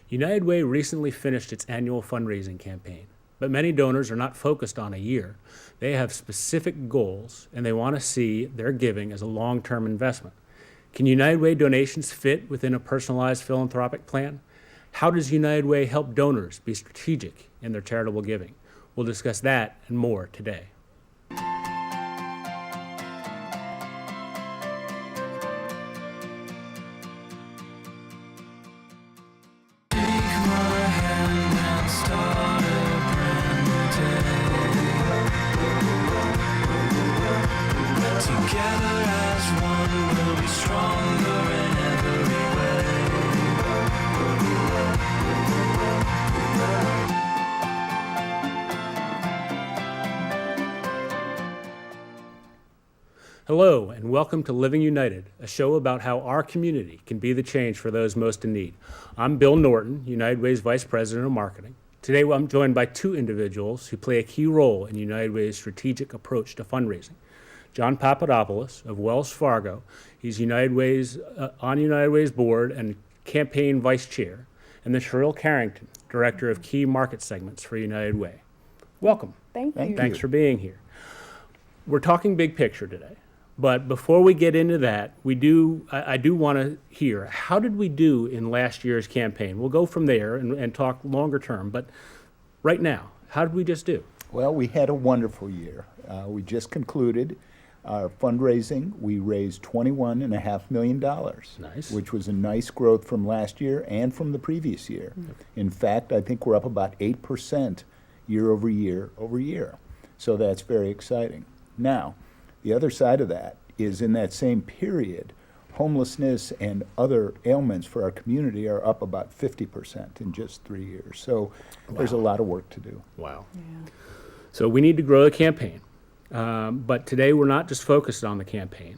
United Way recently finished its annual fundraising campaign, but many donors are not focused on a year. They have specific goals, and they want to see their giving as a long-term investment. Can United Way donations fit within a personalized philanthropic plan? How does United Way help donors be strategic in their charitable giving? We'll discuss that and more today. Hello, and welcome to Living United, a show about how our community can be the change for those most in need. I'm Bill Norton, United Way's Vice President of Marketing. Today I'm joined by two individuals who play a key role in United Way's strategic approach to fundraising. John Papadopulos of Wells Fargo, he's United Way's on United Way's board and campaign vice chair, and then Sherill Carrington, Director of Key Market Segments for United Way. Welcome. Thank you. Thanks for being here. We're talking big picture today. But before we get into that, I do want to hear, how did we do in last year's campaign? We'll go from there and talk longer term, but right now, how did we just do? Well, we had a wonderful year. We just concluded our fundraising. We raised $21.5 million, Nice. which was a nice growth from last year and from the previous year. In fact, I think we're up about 8% year over year. So that's very exciting. Now, the other side of that is in that same period, homelessness and other ailments for our community are up about 50% in just 3 years. So there's a lot of work to do. Wow. Yeah. So we need to grow the campaign. But today we're not just focused on the campaign.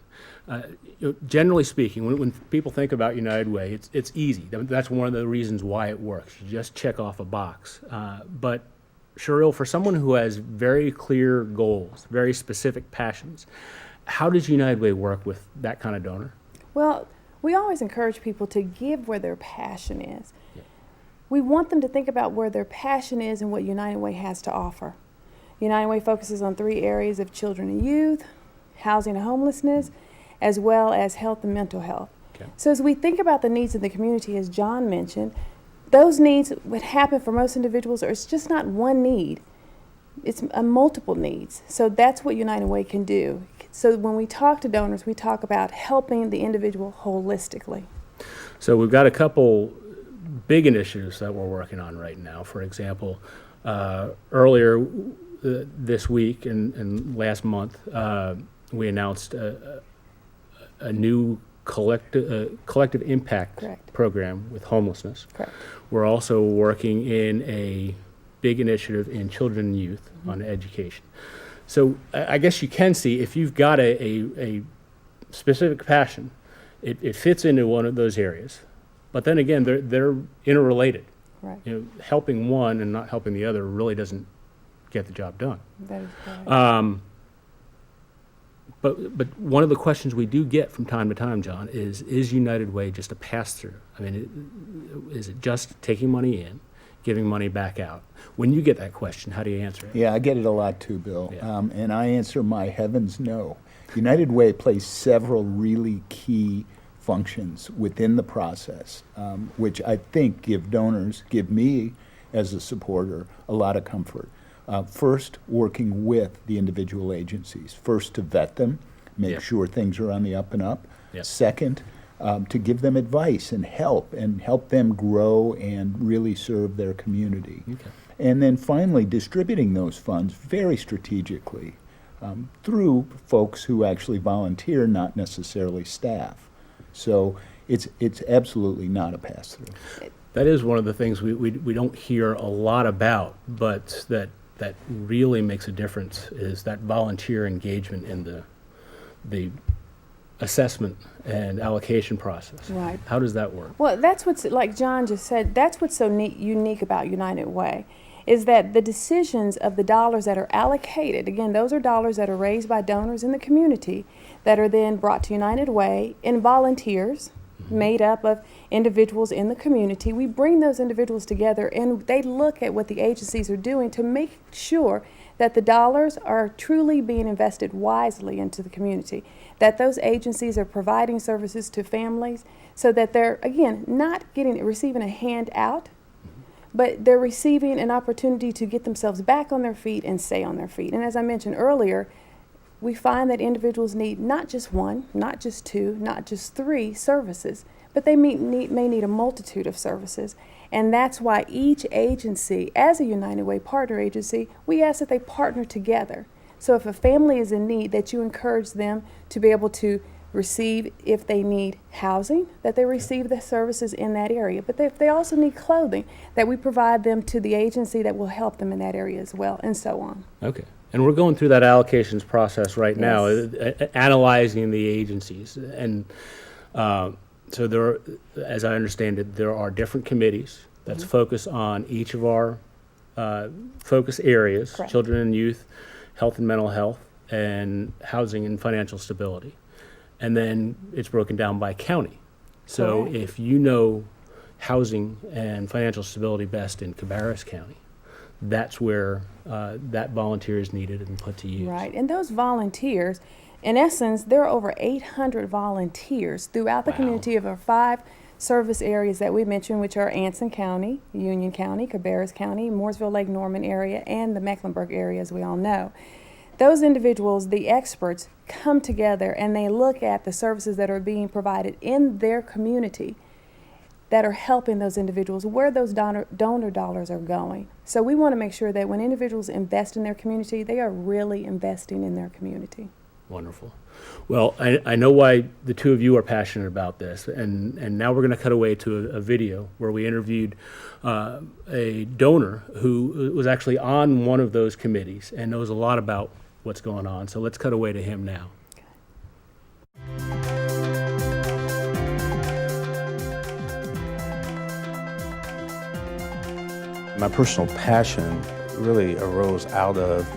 Generally speaking, when people think about United Way, it's easy. That's one of the reasons why it works. You just check off a box. But Sherill, for someone who has very clear goals, very specific passions, how does United Way work with that kind of donor? Well, we always encourage people to give where their passion is. Yeah. We want them to think about where their passion is and what United Way has to offer. United Way focuses on 3 areas of children and youth, housing and homelessness, as well as health and mental health. Okay. So as we think about the needs of the community, as John mentioned, those needs would happen for most individuals, or it's just not one need. It's multiple needs. So that's what United Way can do. So when we talk to donors, we talk about helping the individual holistically. So we've got a couple big initiatives that we're working on right now. For example, earlier this week and last month, we announced a new collective impact Correct. program with homelessness. Correct. We're also working in a big initiative in children and youth on education. So I guess you can see if you've got a specific passion, it fits into one of those areas. But then again, they're interrelated. Right. Helping one and not helping the other really doesn't get the job done. That is correct. But one of the questions we do get from time to time, John, is United Way just a pass-through? I mean, is it just taking money in, giving money back out? When you get that question, how do you answer it? Yeah, I get it a lot too, Bill. Yeah. And I answer my heavens no. United Way plays several really key functions within the process, which I think give me as a supporter, a lot of comfort. First, working with the individual agencies. First, to vet them, make sure things are on the up and up. Yep. Second, to give them advice and help them grow and really serve their community. Okay. And then finally, distributing those funds very strategically through folks who actually volunteer, not necessarily staff. So it's absolutely not a pass-through. That is one of the things we don't hear a lot about, but that really makes a difference is that volunteer engagement in the assessment and allocation process. Right. How does that work? Well, that's what's, like John just said, that's what's so unique about United Way, is that the decisions of the dollars that are allocated, again, those are dollars that are raised by donors in the community that are then brought to United Way and volunteers made up of individuals in the community. We bring those individuals together and they look at what the agencies are doing to make sure that the dollars are truly being invested wisely into the community, that those agencies are providing services to families so that they're, again, not receiving a handout, but they're receiving an opportunity to get themselves back on their feet and stay on their feet. And as I mentioned earlier, we find that individuals need not just one, not just two, not just three services, but they may need a multitude of services. And that's why each agency, as a United Way partner agency, we ask that they partner together. So if a family is in need, that you encourage them to be able to receive, if they need housing, that they receive the services in that area. But if they also need clothing, that we provide them to the agency that will help them in that area as well, and so on. Okay. And we're going through that allocations process right now, Yes. analyzing the agencies. And so there, as I understand it, there are different committees that's focused on each of our focus areas: Correct. children and youth, health and mental health, and housing and financial stability. And then it's broken down by county. So Correct. if you know housing and financial stability best in Cabarrus County, that's where that volunteer is needed and put to use. Right, and those volunteers, in essence, there are over 800 volunteers throughout the Wow. community of our 5 service areas that we mentioned, which are Anson County, Union County, Cabarrus County, Mooresville, Lake Norman area, and the Mecklenburg area, as we all know. Those individuals, the experts, come together and they look at the services that are being provided in their community that are helping those individuals, where those donor dollars are going. So we want to make sure that when individuals invest in their community, they are really investing in their community. Wonderful. Well, I know why the two of you are passionate about this, and now we're going to cut away to a video where we interviewed a donor who was actually on one of those committees and knows a lot about what's going on. So let's cut away to him now. My personal passion really arose out of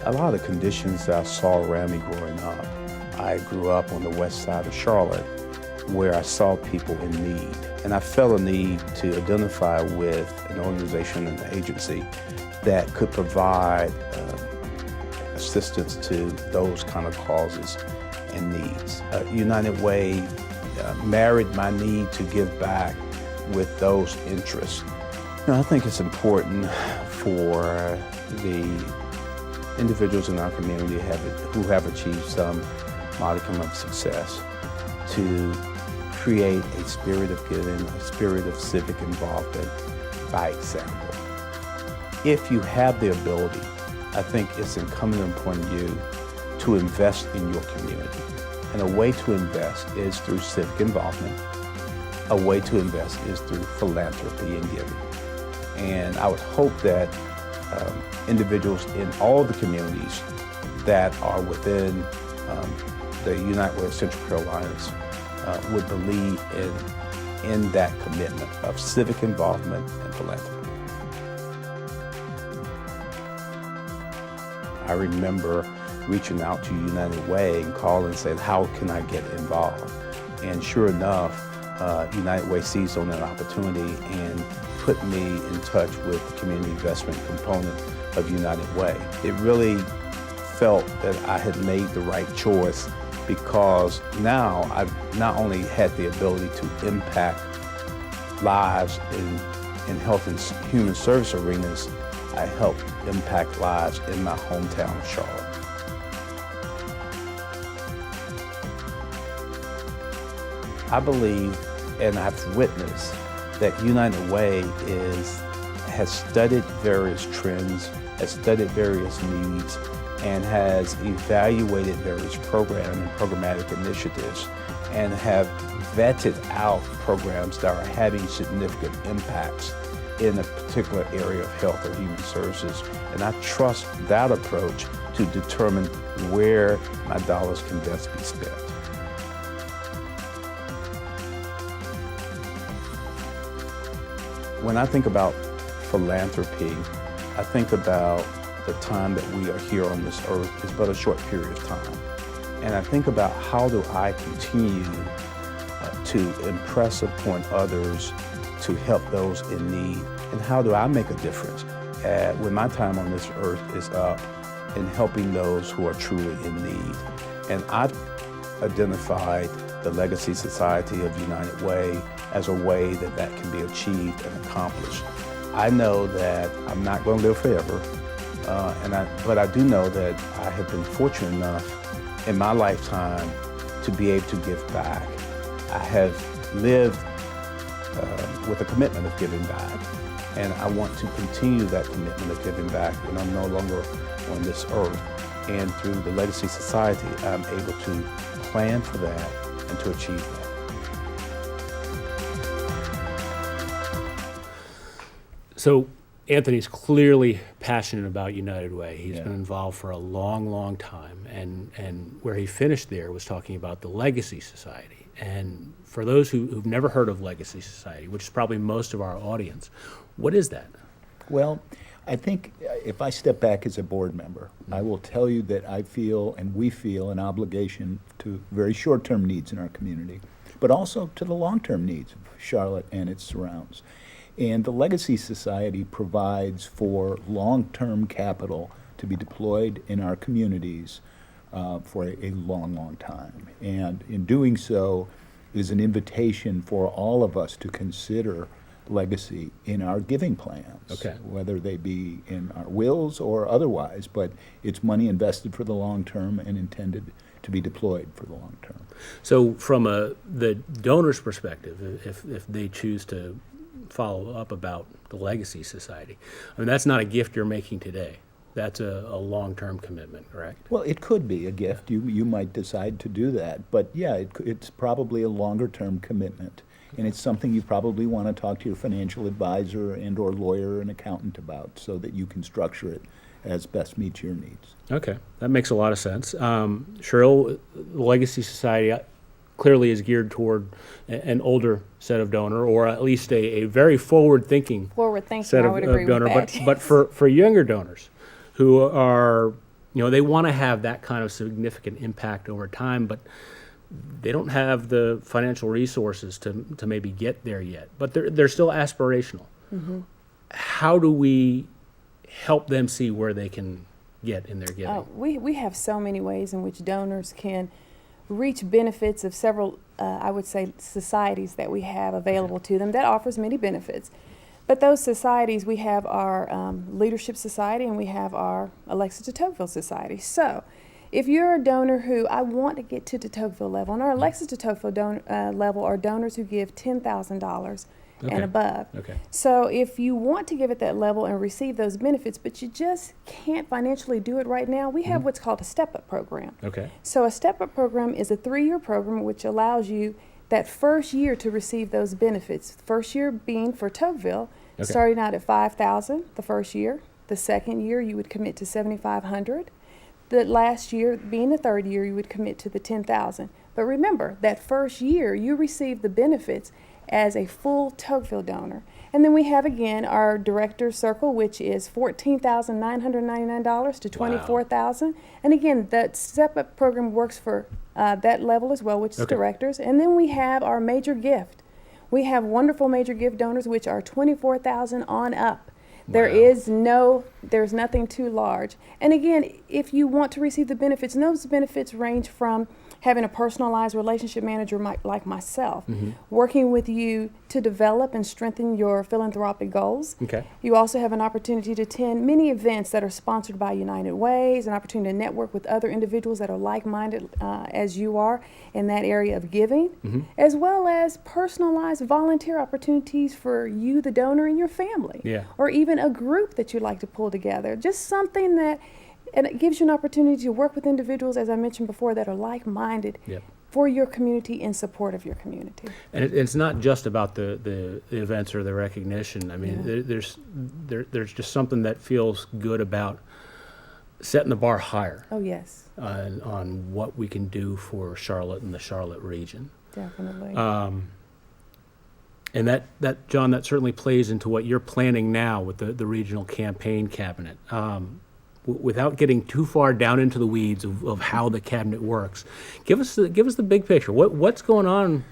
a lot of the conditions that I saw around me growing up. I grew up on the west side of Charlotte where I saw people in need. And I felt a need to identify with an organization and an agency that could provide assistance to those kind of causes and needs. United Way married my need to give back with those interests. You know, I think it's important for the individuals in our community who have achieved some modicum of success to create a spirit of giving, a spirit of civic involvement by example. If you have the ability, I think it's incumbent upon you to invest in your community. And a way to invest is through civic involvement. A way to invest is through philanthropy and giving. And I would hope that individuals in all the communities that are within the United Way of Central Carolinas would believe in that commitment of civic involvement and philanthropy. I remember reaching out to United Way and calling and saying, how can I get involved? And sure enough, United Way seized on that opportunity and put me in touch with the community investment component of United Way. It really felt that I had made the right choice because now I've not only had the ability to impact lives in health and human service arenas, I helped impact lives in my hometown of Charlotte. I believe and I've witnessed that United Way has studied various trends, has studied various needs, and has evaluated various program and programmatic initiatives, and have vetted out programs that are having significant impacts in a particular area of health or human services. And I trust that approach to determine where my dollars can best be spent. When I think about philanthropy, I think about the time that we are here on this earth is but a short period of time. And I think about how do I continue to impress upon others to help those in need? And how do I make a difference when my time on this earth is up in helping those who are truly in need? And I've identified the Legacy Society of United Way as a way that that can be achieved and accomplished. I know that I'm not going to live forever, but I do know that I have been fortunate enough in my lifetime to be able to give back. I have lived with a commitment of giving back, and I want to continue that commitment of giving back when I'm no longer on this earth. And through the Legacy Society, I'm able to plan for that and to achieve that. So Anthony's clearly passionate about United Way. He's Yeah. been involved for a long, long time. And where he finished there was talking about the Legacy Society. And for those who've never heard of Legacy Society, which is probably most of our audience, what is that? Well, I think if I step back as a board member, I will tell you that I feel and we feel an obligation to very short-term needs in our community, but also to the long-term needs of Charlotte and its surrounds. And the Legacy Society provides for long-term capital to be deployed in our communities for a long, long time. And in doing so is an invitation for all of us to consider legacy in our giving plans, Okay. whether they be in our wills or otherwise, but it's money invested for the long term and intended to be deployed for the long term. So from the donor's perspective, if they choose to follow up about the Legacy Society, I mean, that's not a gift you're making today. That's a long-term commitment, correct? Well, it could be a gift. You might decide to do that, but yeah, it's probably a longer term commitment. And it's something you probably want to talk to your financial advisor and or lawyer and accountant about so that you can structure it as best meets your needs. Okay, that makes a lot of sense. Sherill, the Legacy Society clearly is geared toward an older set of donor, or at least a very forward-thinking Forward thinking, set I of, would of agree donor. with that. But for younger donors who are, they want to have that kind of significant impact over time, but they don't have the financial resources to maybe get there yet. But they're still aspirational. Mm-hmm. How do we help them see where they can get in their giving? We have so many ways in which donors can reach benefits of several, I would say, societies that we have available to them that offers many benefits. But those societies, we have our Leadership Society and we have our Alexis de Tocqueville Society. So if you're a donor who, I want to get to the Tocqueville level, and our Alexis de Tocqueville level are donors who give $10,000 Okay. and above. Okay. So if you want to give at that level and receive those benefits, but you just can't financially do it right now, we have what's called a step-up program. Okay. So a step-up program is a 3-year program which allows you that first year to receive those benefits. First year being for Tocqueville, Okay. starting out at $5,000 the first year. The second year you would commit to $7,500. The last year, being the third year, you would commit to the $10,000. But remember, that first year you receive the benefits as a full Tocqueville donor. And then we have again our Director's Circle, which is $14,999 to $24,000. And again, that step-up program works for that level as well, which is Okay. directors. And then we have our major gift. We have wonderful major gift donors, which are $24,000 on up. There's nothing too large. And again, if you want to receive the benefits, and those benefits range from having a personalized relationship manager like myself, working with you to develop and strengthen your philanthropic goals. Okay. You also have an opportunity to attend many events that are sponsored by United Ways, an opportunity to network with other individuals that are like-minded as you are in that area of giving, as well as personalized volunteer opportunities for you, the donor, and your family, Yeah. or even a group that you'd like to pull together. Just something that, and it gives you an opportunity to work with individuals, as I mentioned before, that are like-minded Yep. for your community, in support of your community. And it's not just about the events or the recognition. I mean, there's just something that feels good about setting the bar higher Oh, yes, on what we can do for Charlotte and the Charlotte region. definitely. And that John, that certainly plays into what you're planning now with the regional campaign cabinet. without getting too far down into the weeds of how the cabinet works, give us the big picture. What's going on?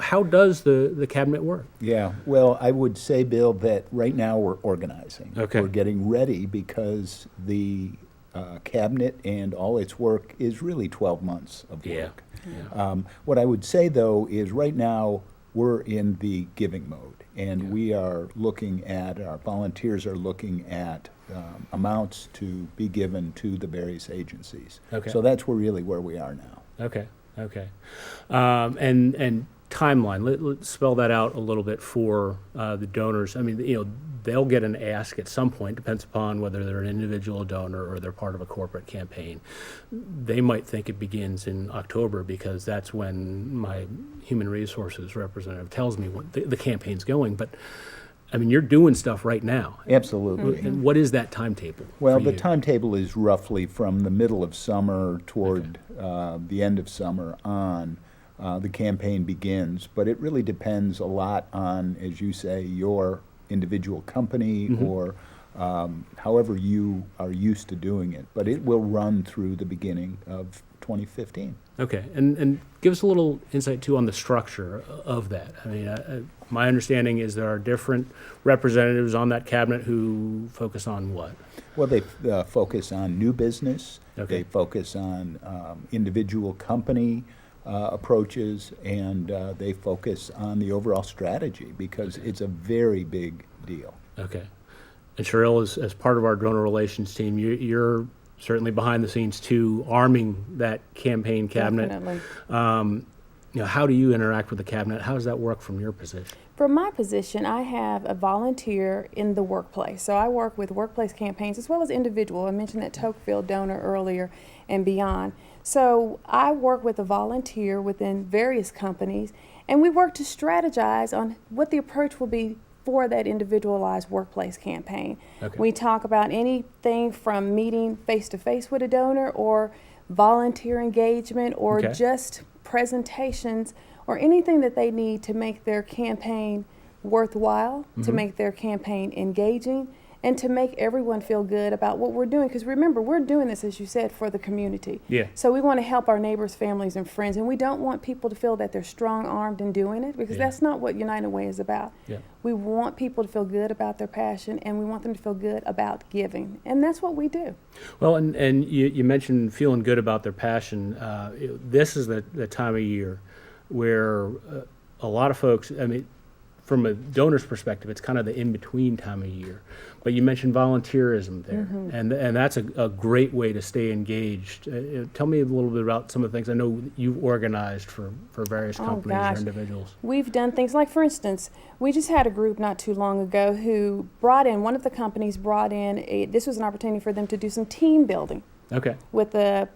How does the cabinet work? Yeah, well, I would say, Bill, that right now we're organizing. Okay. We're getting ready because the cabinet and all its work is really 12 months of work. Yeah. What I would say, though, is right now we're in the giving mode, and we are looking at, our volunteers are looking at amounts to be given to the various agencies. Okay. So that's really where we are now. Okay. And timeline. Let's spell that out a little bit for the donors. I mean, they'll get an ask at some point, depends upon whether they're an individual donor or they're part of a corporate campaign. They might think it begins in October because that's when my human resources representative tells me what the campaign's going. But I mean, you're doing stuff right now. Absolutely. And what is that timetable? Well, for the you? timetable is roughly from the middle of summer toward the end of summer on. The campaign begins, but it really depends a lot on, as you say, your individual company or however you are used to doing it. But it will run through the beginning of 2015. Okay, and give us a little insight too on the structure of that. I mean, my understanding is there are different representatives on that cabinet who focus on what? Well, they focus on new business. Okay. They focus on individual company approaches, and they focus on the overall strategy because it's a very big deal. Okay. And Sherill, as part of our donor relations team, you're certainly behind the scenes too, arming that campaign cabinet. Definitely. How do you interact with the cabinet? How does that work from your position? From my position, I have a volunteer in the workplace. So I work with workplace campaigns as well as individual. I mentioned that Tocqueville donor earlier and beyond. So I work with a volunteer within various companies, and we work to strategize on what the approach will be for that individualized workplace campaign. Okay. We talk about anything from meeting face-to-face with a donor or volunteer engagement or Okay. just presentations or anything that they need to make their campaign worthwhile, to make their campaign engaging, and to make everyone feel good about what we're doing. Because remember, we're doing this, as you said, for the community. Yeah. So we want to help our neighbors, families, and friends, and we don't want people to feel that they're strong-armed in doing it, because Yeah. that's not what United Way is about. Yeah. We want people to feel good about their passion, and we want them to feel good about giving, and that's what we do. Well, and you mentioned feeling good about their passion. This is the time of year where a lot of folks, I mean, from a donor's perspective, it's kind of the in-between time of year. But you mentioned volunteerism there, and that's a great way to stay engaged. Tell me a little bit about some of the things I know you've organized for various companies or individuals. We've done things like, for instance, we just had a group not too long ago who brought in, one of the companies brought in, this was an opportunity for them to do some team building Okay. with their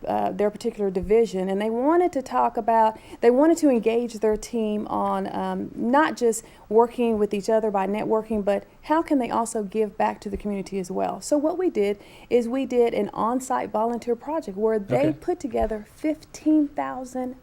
particular division, and they wanted to engage their team on not just working with each other by networking, but how can they also give back to the community as well. So what we did is we did an on-site volunteer project where they Okay. put together 15,000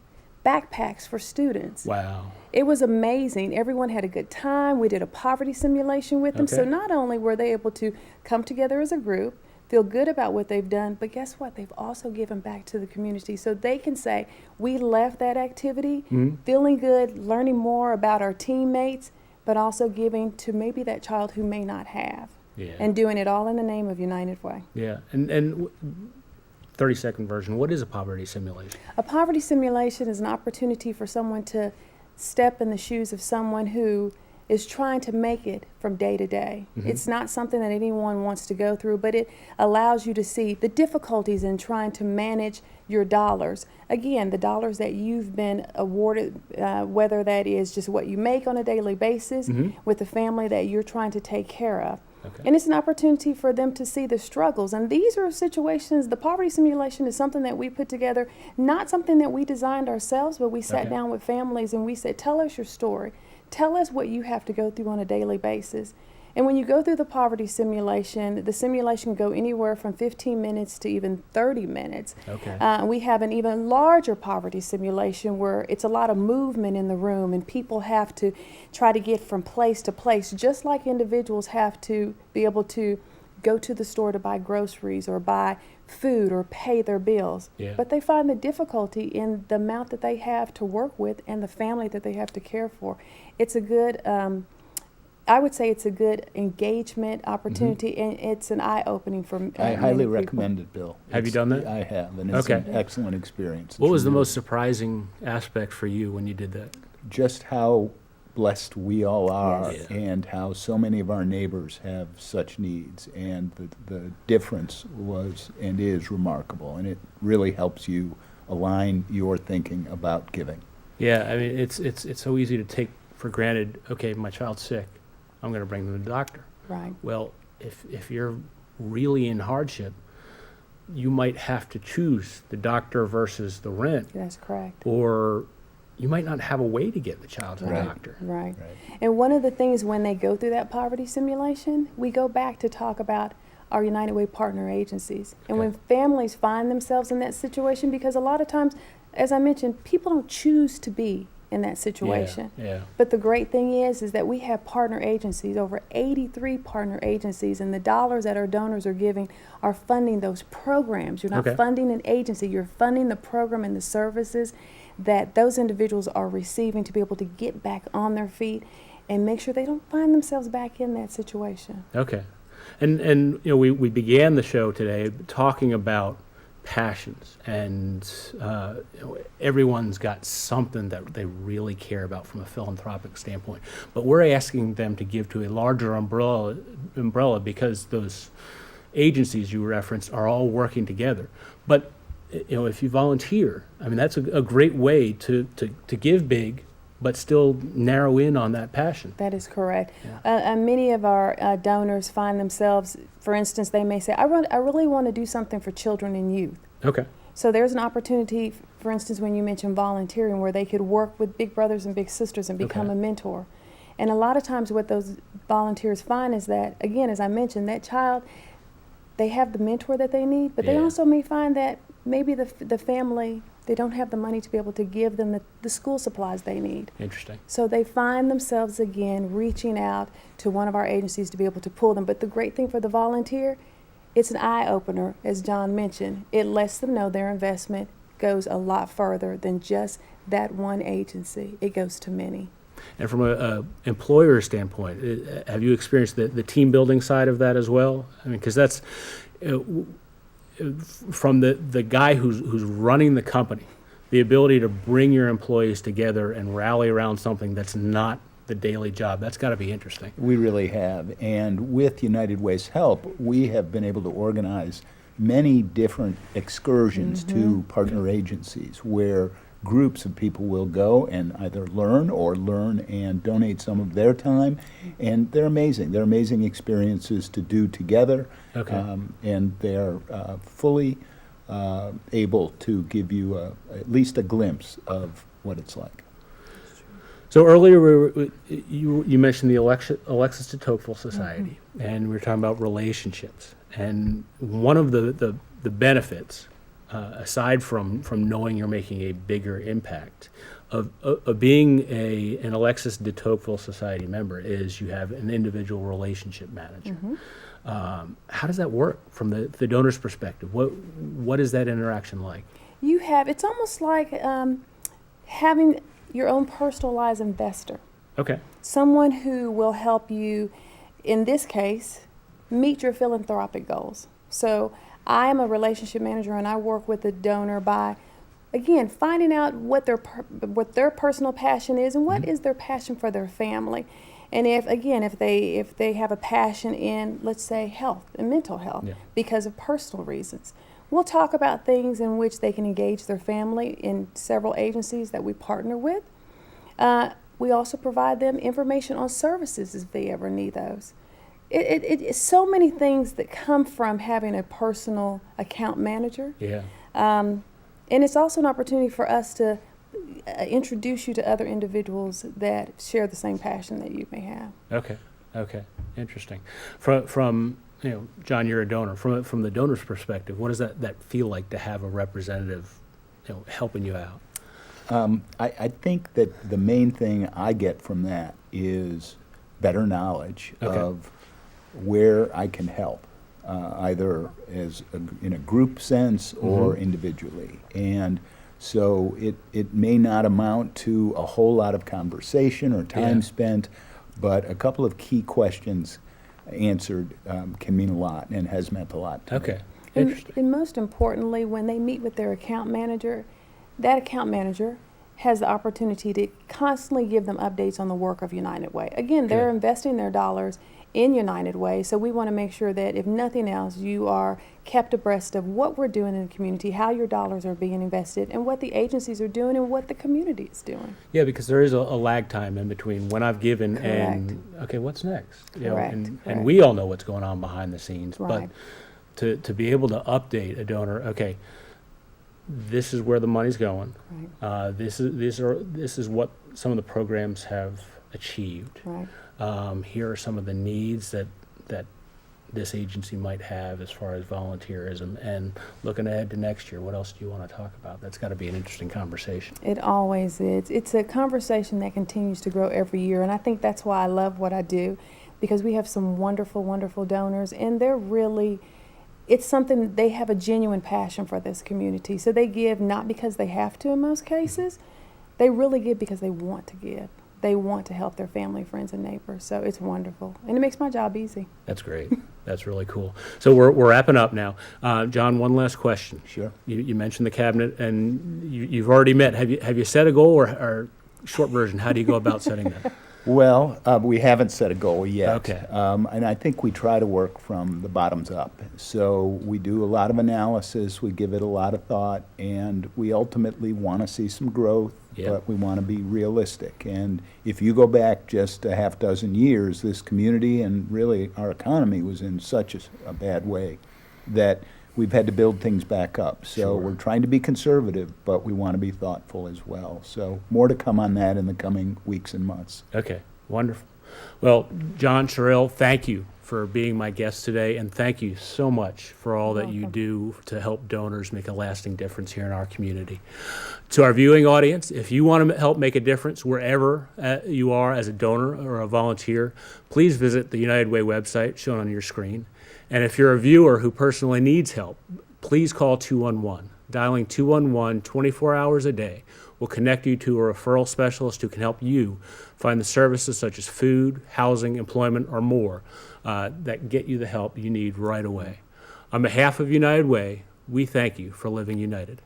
backpacks for students. Wow. It was amazing. Everyone had a good time. We did a poverty simulation with them. So Okay. not only were they able to come together as a group, feel good about what they've done, but guess what? They've also given back to the community. So they can say, we left that activity feeling good, learning more about our teammates, but also giving to maybe that child who may not have. Yeah. And doing it all in the name of United Way. Yeah. And 30-second version, what is a poverty simulation? A poverty simulation is an opportunity for someone to step in the shoes of someone who is trying to make it from day to day. It's not something that anyone wants to go through, but it allows you to see the difficulties in trying to manage your dollars. Again, the dollars that you've been awarded, whether that is just what you make on a daily basis with the family that you're trying to take care of. Okay. And it's an opportunity for them to see the struggles. And these are situations, the poverty simulation is something that we put together, not something that we designed ourselves, but we sat Okay. down with families and we said, tell us your story. Tell us what you have to go through on a daily basis. And when you go through the poverty simulation, the simulation can go anywhere from 15 minutes to even 30 minutes. Okay. We have an even larger poverty simulation where it's a lot of movement in the room and people have to try to get from place to place, just like individuals have to be able to go to the store to buy groceries or buy food or pay their bills. Yeah. But they find the difficulty in the amount that they have to work with and the family that they have to care for. It's a good, I would say it's a good engagement opportunity, and it's an eye-opening for I many highly people. recommend it, Bill. Have you done that? I have, and it's Okay. an excellent experience. What was the It's most surprising aspect for you when you did that? just how blessed we all are, Yes. and how so many of our neighbors have such needs, and the difference was and is remarkable, and it really helps you align your thinking about giving. Yeah, I mean, it's so easy to take for granted, okay, my child's sick, I'm going to bring them to the doctor. Right. Well, if you're really in hardship, you might have to choose the doctor versus the rent, That's correct. or you might not have a way to get the child to the Right. doctor. Right. Right. And one of the things when they go through that poverty simulation, we go back to talk about our United Way partner agencies. And when Okay. families find themselves in that situation, because a lot of times, as I mentioned, people don't choose to be in that situation. Yeah. But the great thing is that we have partner agencies, over 83 partner agencies, and the dollars that our donors are giving are funding those programs. You're not Okay. funding an agency, you're funding the program and the services that those individuals are receiving to be able to get back on their feet and make sure they don't find themselves back in that situation. Okay. And you know, we began the show today talking about passions, and you know, everyone's got something that they really care about from a philanthropic standpoint. But we're asking them to give to a larger umbrella because those agencies you referenced are all working together. But you know, if you volunteer, I mean, that's a great way to give big, but still narrow in on that passion. That is correct. Yeah. Many of our donors find themselves, for instance, they may say, I really want to do something for children and youth. Okay. So there's an opportunity, for instance, when you mentioned volunteering, where they could work with big brothers and big sisters and become Okay. a mentor. And a lot of times what those volunteers find is that, again, as I mentioned, that child, they have the mentor that they need, but they Yeah. also may find that maybe the family, they don't have the money to be able to give them the school supplies they need. Interesting. So they find themselves again reaching out to one of our agencies to be able to pull them. But the great thing for the volunteer, it's an eye-opener, as John mentioned. It lets them know their investment goes a lot further than just that one agency. It goes to many. And from a employer standpoint, have you experienced the team building side of that as well? I mean, because that's from the guy who's running the company, the ability to bring your employees together and rally around something that's not the daily job. That's got to be interesting. We really have. And with United Way's help, we have been able to organize many different excursions to partner agencies where groups of people will go and either learn and donate some of their time. And they're amazing. They're amazing experiences to do together. Okay. And they're fully able to give you at least a glimpse of what it's like. So earlier you mentioned the Alexis de Tocqueville Society, and we were talking about relationships. And one of the benefits, aside from knowing you're making a bigger impact, of being an Alexis de Tocqueville Society member is you have an individual relationship manager. How does that work from the donor's perspective? What is that interaction like? It's almost like having your own personalized investor. Okay. Someone who will help you, in this case, meet your philanthropic goals. So I am a relationship manager, and I work with the donor by, again, finding out what their personal passion is and what is their passion for their family. And if they have a passion in, let's say, health and mental health, Yeah. because of personal reasons, we'll talk about things in which they can engage their family in several agencies that we partner with. We also provide them information on services if they ever need those. It's so many things that come from having a personal account manager. Yeah. And it's also an opportunity for us to introduce you to other individuals that share the same passion that you may have. Okay. Interesting. From John, you're a donor. From the donor's perspective, what does that feel like to have a representative, helping you out? I think that the main thing I get from that is better knowledge Okay. of where I can help. either in a group sense or individually. And so it may not amount to a whole lot of conversation or time spent, but a couple of key questions answered can mean a lot and has meant a lot to me. Okay. And, Interesting. and most importantly, when they meet with their account manager, that account manager has the opportunity to constantly give them updates on the work of United Way. Again, they're Good. investing their dollars in United Way, so we want to make sure that if nothing else, you are kept abreast of what we're doing in the community, how your dollars are being invested, and what the agencies are doing and what the community is doing. Yeah, because there is a lag time in between when I've given and, Correct. okay, what's next? You know, Correct, and correct. we all know what's going on behind the scenes, Right. but to be able to update a donor, okay, this is where the money's going. Right. This is what some of the programs have achieved. Right. Here are some of the needs that this agency might have as far as volunteerism, and looking ahead to next year, what else do you want to talk about? That's got to be an interesting conversation. It always is. It's a conversation that continues to grow every year, and I think that's why I love what I do, because we have some wonderful, wonderful donors, and they're really, it's something, they have a genuine passion for this community. So they give not because they have to in most cases, they really give because they want to give. They want to help their family, friends, and neighbors. So it's wonderful, and it makes my job easy. That's great. That's really cool. So we're wrapping up now. John, one last question. Sure. You mentioned the cabinet, and you've already met. Have you set a goal, or short version? How do you go about setting that? Well, we haven't set a goal yet. Okay. And I think we try to work from the bottoms up. So we do a lot of analysis, we give it a lot of thought, and we ultimately want to see some growth, Yeah. but we want to be realistic. And if you go back just a half dozen years, this community and really our economy was in such a bad way that we've had to build things back up. So Sure. we're trying to be conservative, but we want to be thoughtful as well. So more to come on that in the coming weeks and months. Okay, wonderful. Well, John, Sherill, thank you for being my guest today, and thank you so much for all that you welcome. do to help donors make a lasting difference here in our community. To our viewing audience, if you want to help make a difference wherever you are as a donor or a volunteer, please visit the United Way website shown on your screen. And if you're a viewer who personally needs help, please call 211. Dialing 211 24 hours a day will connect you to a referral specialist who can help you find the services such as food, housing, employment, or more that get you the help you need right away. On behalf of United Way, we thank you for living united.